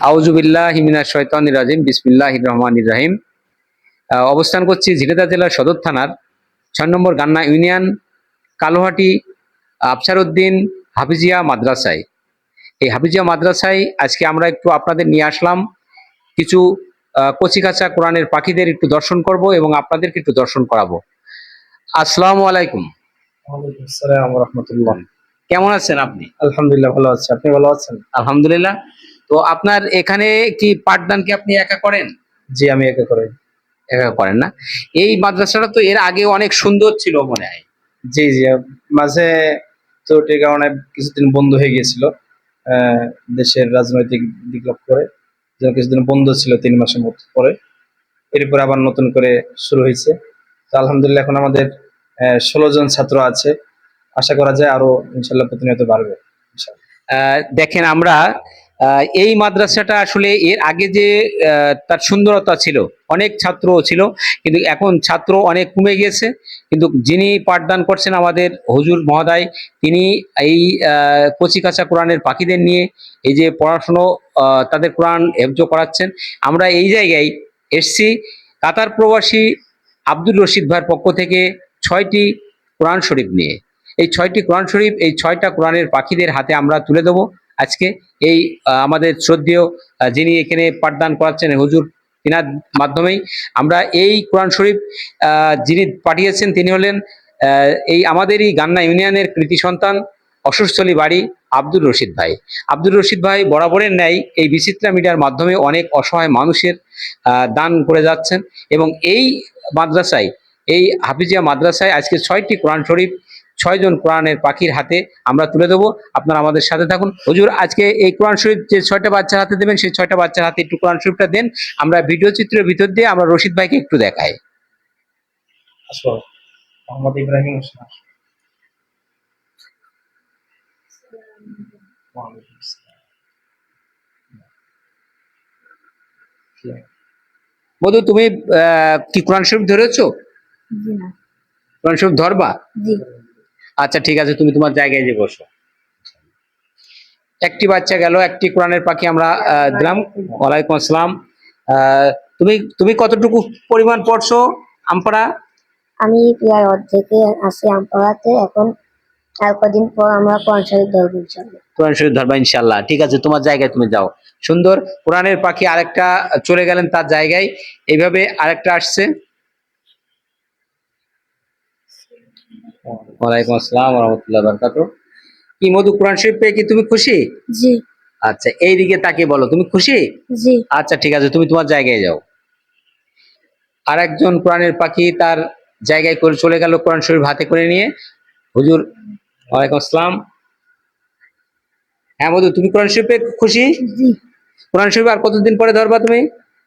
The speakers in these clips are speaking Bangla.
আউযু বিল্লাহি মিনাশ শাইতানির রাজিম বিসমিল্লাহির রহমানির রহিম। অবস্থান করছি ঝিনাইদহ জেলার সদর থানার ৬ নম্বর গান্না ইউনিয়ন কালোহাটি আফসারউদ্দিন হাফিজিয়া মাদ্রাসায়। এই হাফিজিয়া মাদ্রাসায় আজকে আমরা একটু আপনাদের নিয়ে আসলাম কিছু কচিকাঁচা কোরআনের পাখিদের একটু দর্শন করব এবং আপনাদেরকে একটু দর্শন করাবো। আসসালামু আলাইকুম। ওয়ালাইকুম আসসালাম ওয়া রাহমাতুল্লাহ। কেমন আছেন আপনি? আলহামদুলিল্লাহ ভালো আছি। আপনি ভালো আছেন? আলহামদুলিল্লাহ। তো আপনার এখানে কি পাঠদান কি আপনি একা করেন? জি, আমি একা করি। একা করেন না? এই মাদ্রাসাটা তো এর আগে অনেক সুন্দর ছিল মনে হয়। জি, জি। মাঝে ত্রুটির কারণে কিছুদিন বন্ধ হয়ে গিয়েছিল। আহ, দেশের রাজনৈতিক বিপ্লব করে কিছুদিন বন্ধ ছিল 3 মাসের মতো পরে। এরপর আবার নতুন করে শুরু হয়েছে। তো আলহামদুলিল্লাহ এখন আমাদের 16 জন ছাত্র আছে। আশা করা যায় আরো ইনশাল্লাহ প্রতিনিয়ত বাড়বে ইনশাল্লাহ। দেখেন আমরা এই মাদ্রাসাটা আসলে এর আগে যে তার সুন্দরতা ছিল, অনেক ছাত্র ছিল, কিন্তু এখন ছাত্র অনেক কমে গিয়েছে। কিন্তু যিনি পাঠদান করছেন আমাদের হুজুর মহোদয়, তিনি এই কচিকাঁচা কোরআনের পাখিদের নিয়ে এই যে পড়াশুনো তাদের কোরআন হেফজ করাচ্ছেন। আমরা এই জায়গায় এসছি কাতার প্রবাসী আব্দুর রশিদ ভাইয়ের পক্ষ থেকে 6টি কোরআন শরীফ নিয়ে। এই 6টি কোরআন শরীফ, এই 6টা কোরআনের পাখিদের হাতে আমরা তুলে দেবো আজকে। এই আমাদের শ্রদ্ধেয় যিনি এখানে পাঠদান করাচ্ছেন হুজুর, তিনার মাধ্যমেই আমরা এই কোরআন শরীফ যিনি পাঠিয়েছেন তিনি হলেন এই আমাদেরই গান্না ইউনিয়নের কৃতি সন্তান অসুস্থলী বাড়ি আব্দুর রশিদ ভাই। আব্দুর রশিদ ভাই বরাবরের ন্যায় এই বিচিত্রা মিডিয়ার মাধ্যমে অনেক অসহায় মানুষের দান করে যাচ্ছেন এবং এই মাদ্রাসায়, এই হাফিজিয়া মাদ্রাসায় আজকে 6টি কোরআন শরীফ 6 জন কোরআনের পাখির হাতে আমরা তুলে দেবো। আপনারা আমাদের সাথে থাকুন। হুজুর, আজকে এই কোরআন শরীফ যে 6টা বাচ্চার হাতে দেবেন, সেই 6টা বাচ্চার হাতে একটু কোরআন শরীফটা দেন। আমরা ভিডিও চিত্রের ভিতর দিয়ে আমরা রশিদ ভাইকে একটু দেখাই। আসো, মোহাম্মদ ইব্রাহিম হোসেন। ওয়ালাইকুম আসসালাম। মধু, তুমি কি কোরআন শরীফ ধরেছো? জি না। কোরআন শরীফ ধরবা? জি। আচ্ছা ঠিক আছে, তুমি তোমার জায়গায় যে বসো। একটি বাচ্চা গেল, একটি কোরআনের পাখি আমরা দিলাম। ওয়ালাইকুম আসসালাম। তুমি তুমি কতটুকু পরিমাণ পড়ছো আমপাড়া? আমি প্রায় অর্ধেকে আছি আমপাড়াতে। এখন আর কদিন পর আমরা কোরআন শরীফ ধরবো ইনশাআল্লাহ। কোরআন শরীফ ধরবা ইনশাআল্লাহ। ঠিক আছে, তোমার জায়গায় তুমি যাও। সুন্দর কোরআনের পাখি আরেকটা চলে গেলেন তার জায়গায়। এইভাবে আরেকটা আসছে। ওয়ালাইকুম আসসালাম ওয়া রাহমাতুল্লাহি ওয়া বারাকাতুহু। কি মধু, কোরআন শরীফ পেয়ে কি তুমি খুশি? জি। আচ্ছা, এইদিকে তাকিয়ে বলো তুমি খুশি? জি। আচ্ছা ঠিক আছে, তুমি তোমার জায়গায় যাও। আর একজন কোরআনের পাখি তার জায়গায় করে চলে গেল কোরআন শরীফ হাতে করে নিয়ে। হুজুর, ওয়ালাইকুম আসসালাম। হ্যাঁ মধু, তুমি কোরআন শরীফে খুশি? জি। কোরআন শরীফ আর কতদিন পরে ধরবা তুমি?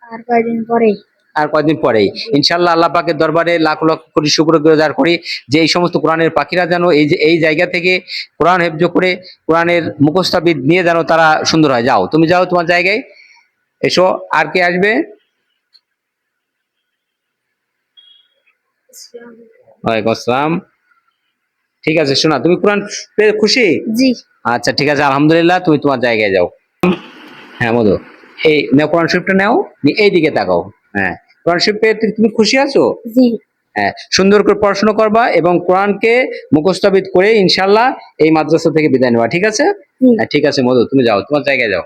আর কয়দিন পরে। আর কয়েকদিন পরেই ইনশাআল্লাহ। আল্লাহ পাকের দরবারে লাখ লাখ কোটি শুকরগুজার করি যে এই সমস্ত কোরআনের পাখিরা যেন এই জায়গা থেকে কোরআন হেফজ করে কোরআনের মুখস্থাবিদ নিয়ে যেন তারা সুন্দর হয়। যাও, তুমি যাও তোমার জায়গায়। এসো। আর কে আসবে? ওয়ালাইকুম আসসালাম। ঠিক আছে, শোনা, তুমি কোরআন পেয়ে খুশি? জি। আচ্ছা ঠিক আছে, আলহামদুলিল্লাহ, তুমি তোমার জায়গায় যাও। হ্যাঁ মধু, এই নাও কোরআন শরীফটা নাও, এই দিকে তাকাও। হ্যাঁ, কোরআন শরীফ পেয়ে তুমি খুশি আছো? জি। হ্যাঁ, সুন্দর করে পড়াশোনা করবা এবং কোরআনকে মুখস্থবিদ করে ইনশাআল্লাহ এই মাদ্রাসা থেকে বিদায় নেওয়া। ঠিক আছে? হ্যাঁ ঠিক আছে মধু, তুমি যাও তোমার জায়গায় যাও।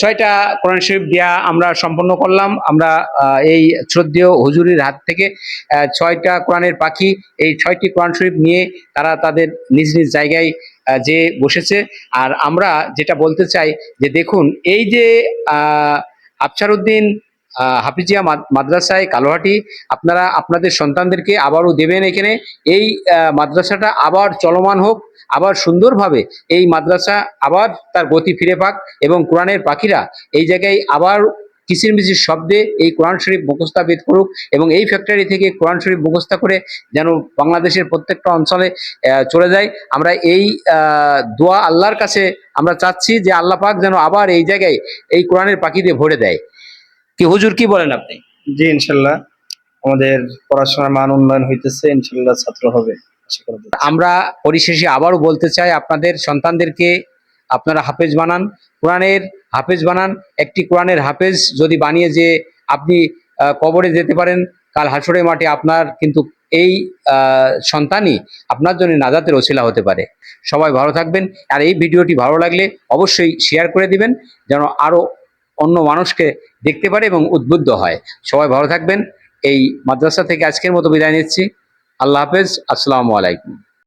6টা কোরআন শরীফ দিয়া আমরা সম্পন্ন করলাম। আমরা এই শ্রদ্ধেয় হুজুরের হাত থেকে 6টা কোরআনের পাখি, এই 6টি কোরআন শরীফ নিয়ে তারা তাদের নিজ নিজ জায়গায় যে বসেছে। আর আমরা যেটা বলতে চাই যে দেখুন, এই যে আফসারউদ্দিন হাফিজিয়া মাদ্রাসায় কালোহাটি, আপনারা আপনাদের সন্তানদেরকে আবারও দেবেন এখানে। এই মাদ্রাসাটা আবার চলমান হোক, আবার সুন্দরভাবে এই মাদ্রাসা আবার তার গতি ফিরে পাক এবং কোরআনের পাখিরা এই জায়গায় আবার কিচিরমিচির শব্দে এই কোরআন শরীফ মুখস্থাবিদ করুক এবং এই ফ্যাক্টরি থেকে কোরআন শরীফ মুখস্থ করে যেন বাংলাদেশের প্রত্যেকটা অঞ্চলে চলে যায়। আমরা এই দোয়া আল্লাহর কাছে আমরা চাচ্ছি যে আল্লাহ পাক যেন আবার এই জায়গায় এই কোরআনের পাখি দিয়ে ভরে দেয়। কি হুজুর, কি বলেন আপনি? জি, ইনশাল্লাহ আমাদের পড়াশোনার মান উন্নয়ন হইতেছে, ইনশাল্লাহ ছাত্র হবে আশা করা যাচ্ছে। আমরা পরিশেষে আবারও বলতে চাই, আপনাদের সন্তানদেরকে আপনারা হাফেজ বানান, কোরআনের হাফেজ বানান। একটি কোরআনের হাফেজ যদি বানিয়ে যে আপনি কবরে যেতে পারেন, কাল হাসরের মাঠে আপনার কিন্তু এই সন্তানই আপনার জন্য নাজাতের ওসিলা হতে পারে। সবাই ভালো থাকবেন, আর এই ভিডিওটি ভালো লাগলে অবশ্যই শেয়ার করে দিবেন, যেন আরো অন্য মানুষকে দেখতে পারে এবং উদ্বুদ্ধ হয়। সবাই ভালো থাকবেন। এই মাদ্রাসা থেকে আজকের মতো বিদায় নিচ্ছি। আল্লাহ হাফেজ, আসসালামু আলাইকুম।